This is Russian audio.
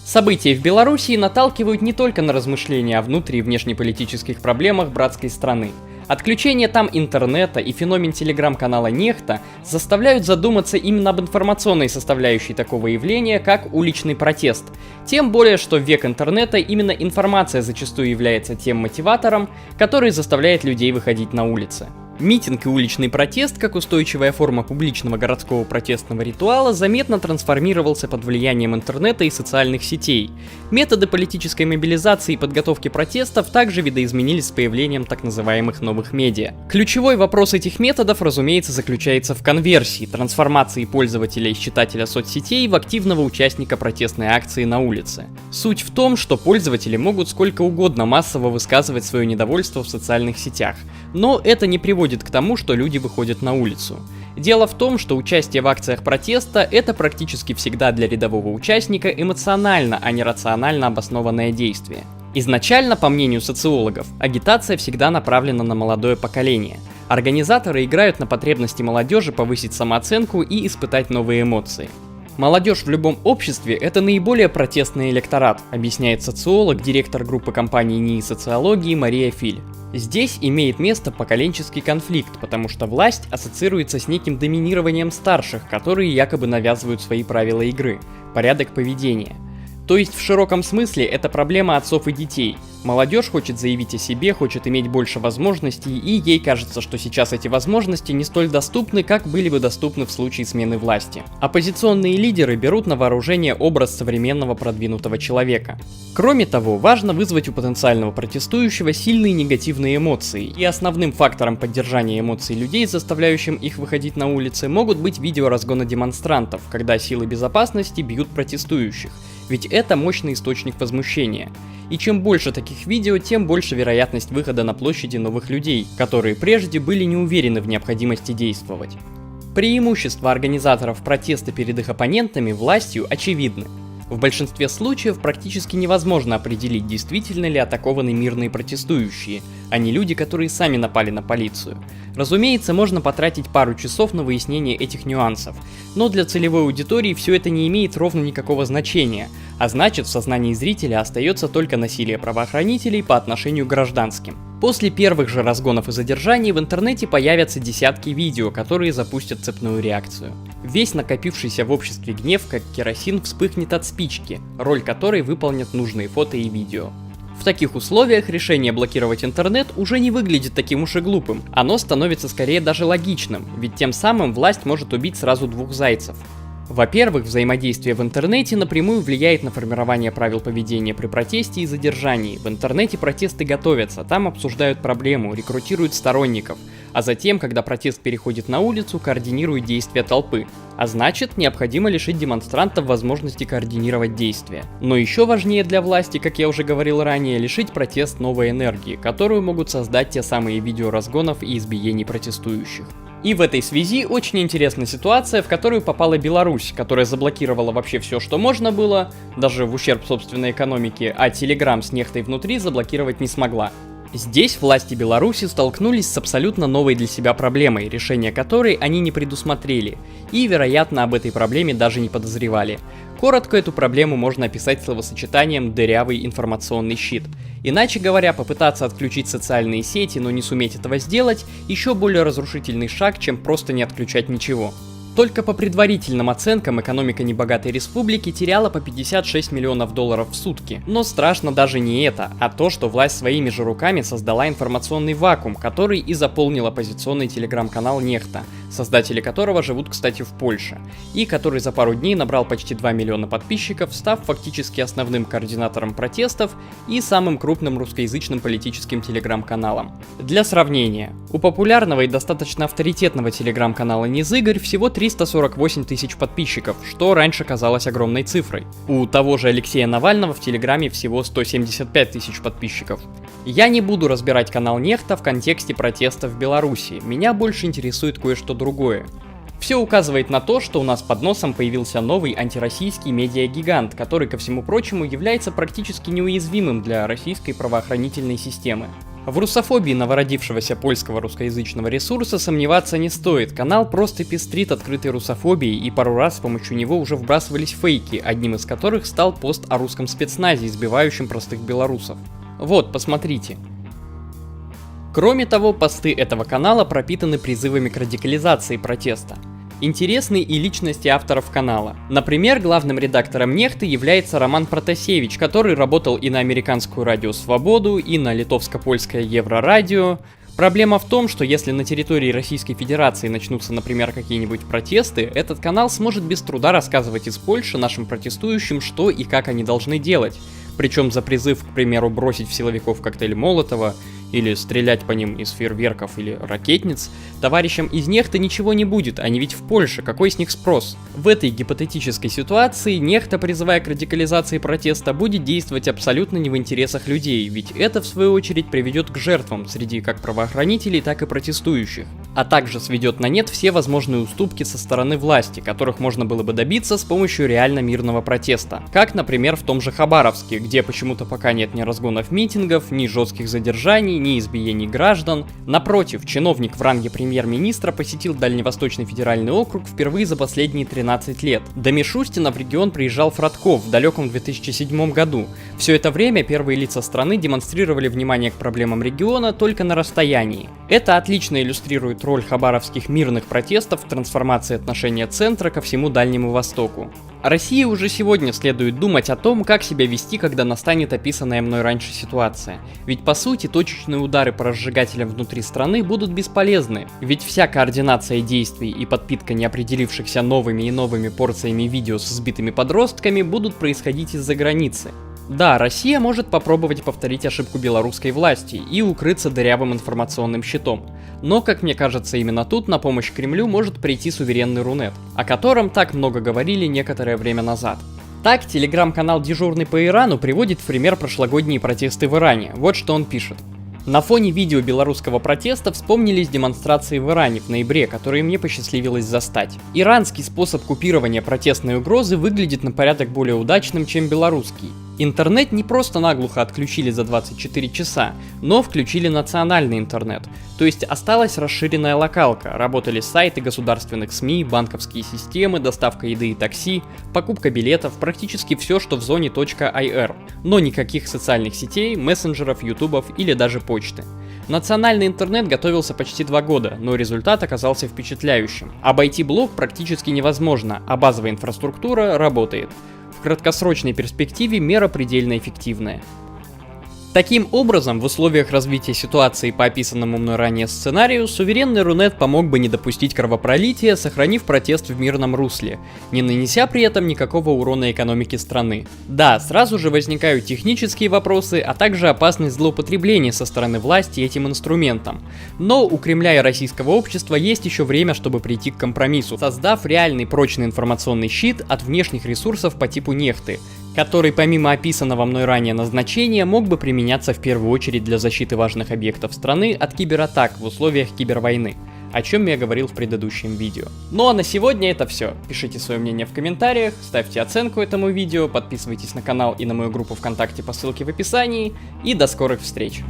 События в Белоруссии наталкивают не только на размышления о внутри- и внешнеполитических проблемах братской страны. Отключение там интернета и феномен телеграм-канала Нехта заставляют задуматься именно об информационной составляющей такого явления, как уличный протест. Тем более, что в век интернета именно информация зачастую является тем мотиватором, который заставляет людей выходить на улицы. Митинг и уличный протест, как устойчивая форма публичного городского протестного ритуала, заметно трансформировался под влиянием интернета и социальных сетей. Методы политической мобилизации и подготовки протестов также видоизменились с появлением так называемых новых медиа. Ключевой вопрос этих методов, разумеется, заключается в конверсии, трансформации пользователя из читателя соцсетей в активного участника протестной акции на улице. Суть в том, что пользователи могут сколько угодно массово высказывать свое недовольство в социальных сетях, но это не приводит к тому, что люди выходят на улицу. Дело в том, что участие в акциях протеста – это практически всегда для рядового участника эмоционально, а не рационально обоснованное действие. Изначально, по мнению социологов, агитация всегда направлена на молодое поколение. Организаторы играют на потребности молодежи повысить самооценку и испытать новые эмоции. Молодежь в любом обществе – это наиболее протестный электорат, объясняет социолог, директор группы компании НИИ социологии Мария Филь. Здесь имеет место поколенческий конфликт, потому что власть ассоциируется с неким доминированием старших, которые якобы навязывают свои правила игры, порядок поведения. То есть в широком смысле это проблема отцов и детей. Молодежь хочет заявить о себе, хочет иметь больше возможностей, и ей кажется, что сейчас эти возможности не столь доступны, как были бы доступны в случае смены власти. Оппозиционные лидеры берут на вооружение образ современного продвинутого человека. Кроме того, важно вызвать у потенциального протестующего сильные негативные эмоции, и основным фактором поддержания эмоций людей, заставляющим их выходить на улицы, могут быть видео разгона демонстрантов, когда силы безопасности бьют протестующих. Ведь это мощный источник возмущения. И чем больше таких видео, тем больше вероятность выхода на площади новых людей, которые прежде были не уверены в необходимости действовать. Преимущества организаторов протеста перед их оппонентами властью очевидны. В большинстве случаев практически невозможно определить, действительно ли атакованы мирные протестующие, а не люди, которые сами напали на полицию. Разумеется, можно потратить пару часов на выяснение этих нюансов, но для целевой аудитории все это не имеет ровно никакого значения, а значит, в сознании зрителя остается только насилие правоохранителей по отношению к гражданским. После первых же разгонов и задержаний в интернете появятся десятки видео, которые запустят цепную реакцию. Весь накопившийся в обществе гнев, как керосин, вспыхнет от спички, роль которой выполнят нужные фото и видео. В таких условиях решение блокировать интернет уже не выглядит таким уж и глупым, оно становится скорее даже логичным, ведь тем самым власть может убить сразу двух зайцев. Во-первых, взаимодействие в интернете напрямую влияет на формирование правил поведения при протесте и задержании. В интернете протесты готовятся, там обсуждают проблему, рекрутируют сторонников, а затем, когда протест переходит на улицу, координируют действия толпы. А значит, необходимо лишить демонстрантов возможности координировать действия. Но еще важнее для власти, как я уже говорил ранее, лишить протест новой энергии, которую могут создать те самые видео разгонов и избиений протестующих. И в этой связи очень интересная ситуация, в которую попала Беларусь, которая заблокировала вообще все, что можно было, даже в ущерб собственной экономике, а Telegram с Нехтой внутри заблокировать не смогла. Здесь власти Беларуси столкнулись с абсолютно новой для себя проблемой, решение которой они не предусмотрели, и, вероятно, об этой проблеме даже не подозревали. Коротко эту проблему можно описать словосочетанием «дырявый информационный щит». Иначе говоря, попытаться отключить социальные сети, но не суметь этого сделать – еще более разрушительный шаг, чем просто не отключать ничего. Только по предварительным оценкам экономика небогатой республики теряла по 56 миллионов долларов в сутки. Но страшно даже не это, а то, что власть своими же руками создала информационный вакуум, который и заполнил оппозиционный телеграм-канал Нехта, создатели которого живут, кстати, в Польше, и который за пару дней набрал почти 2 миллиона подписчиков, став фактически основным координатором протестов и самым крупным русскоязычным политическим телеграм-каналом. Для сравнения, у популярного и достаточно авторитетного телеграм-канала Низыгорь всего 348 тысяч подписчиков, что раньше казалось огромной цифрой. У того же Алексея Навального в Телеграме всего 175 тысяч подписчиков. Я не буду разбирать канал Нехта в контексте протестов в Беларуси, меня больше интересует кое-что другое. Все указывает на то, что у нас под носом появился новый антироссийский медиагигант, который, ко всему прочему, является практически неуязвимым для российской правоохранительной системы. В русофобии новородившегося польского русскоязычного ресурса сомневаться не стоит. Канал просто пестрит открытой русофобией, и пару раз с помощью него уже вбрасывались фейки, одним из которых стал пост о русском спецназе, избивающем простых белорусов. Вот, посмотрите. Кроме того, посты этого канала пропитаны призывами к радикализации протеста. Интересны и личности авторов канала. Например, главным редактором Нехты является Роман Протасевич, который работал и на американскую радио «Свободу», и на литовско-польское Еврорадио. Проблема в том, что если на территории Российской Федерации начнутся, например, какие-нибудь протесты, этот канал сможет без труда рассказывать из Польши нашим протестующим, что и как они должны делать. Причем за призыв, к примеру, бросить в силовиков коктейль Молотова, или стрелять по ним из фейерверков или ракетниц, товарищам из Нехты ничего не будет, они ведь в Польше, какой с них спрос? В этой гипотетической ситуации Нехта, призывая к радикализации протеста, будет действовать абсолютно не в интересах людей, ведь это в свою очередь приведет к жертвам среди как правоохранителей, так и протестующих, а также сведет на нет все возможные уступки со стороны власти, которых можно было бы добиться с помощью реально мирного протеста, как, например, в том же Хабаровске, где почему-то пока нет ни разгонов митингов, ни жестких задержаний, ни избиений граждан. Напротив, чиновник в ранге премьер-министра посетил Дальневосточный федеральный округ впервые за последние 13 лет. До Мишустина в регион приезжал Фродков в далеком 2007 году. Все это время первые лица страны демонстрировали внимание к проблемам региона только на расстоянии. Это отлично иллюстрирует роль хабаровских мирных протестов в трансформации отношения центра ко всему Дальнему Востоку. России уже сегодня следует думать о том, как себя вести, когда настанет описанная мной раньше ситуация. Ведь по сути точечные удары по разжигателям внутри страны будут бесполезны, ведь вся координация действий и подпитка неопределившихся новыми и новыми порциями видео с сбитыми подростками будут происходить из-за границы. Да, Россия может попробовать повторить ошибку белорусской власти и укрыться дырявым информационным щитом. Но, как мне кажется, именно тут на помощь Кремлю может прийти суверенный Рунет, о котором так много говорили некоторое время назад. Так, телеграм-канал «Дежурный по Ирану» приводит в пример прошлогодние протесты в Иране. Вот что он пишет. На фоне видео белорусского протеста вспомнились демонстрации в Иране в ноябре, которые мне посчастливилось застать. Иранский способ купирования протестной угрозы выглядит на порядок более удачным, чем белорусский. Интернет не просто наглухо отключили за 24 часа, но включили национальный интернет, то есть осталась расширенная локалка, работали сайты государственных СМИ, банковские системы, доставка еды и такси, покупка билетов, практически все, что в зоне .ir, но никаких социальных сетей, мессенджеров, ютубов или даже почты. Национальный интернет готовился почти 2 года, но результат оказался впечатляющим. Обойти блок практически невозможно, а базовая инфраструктура работает. В краткосрочной перспективе мера предельно эффективная. Таким образом, в условиях развития ситуации по описанному мной ранее сценарию, суверенный Рунет помог бы не допустить кровопролития, сохранив протест в мирном русле, не нанеся при этом никакого урона экономике страны. Да, сразу же возникают технические вопросы, а также опасность злоупотребления со стороны власти этим инструментом. Но у Кремля и российского общества есть еще время, чтобы прийти к компромиссу, создав реальный прочный информационный щит от внешних ресурсов по типу Нехты, который помимо описанного мной ранее назначения мог бы применяться в первую очередь для защиты важных объектов страны от кибератак в условиях кибервойны, о чем я говорил в предыдущем видео. Ну а на сегодня это все. Пишите свое мнение в комментариях, ставьте оценку этому видео, подписывайтесь на канал и на мою группу ВКонтакте по ссылке в описании, и до скорых встреч!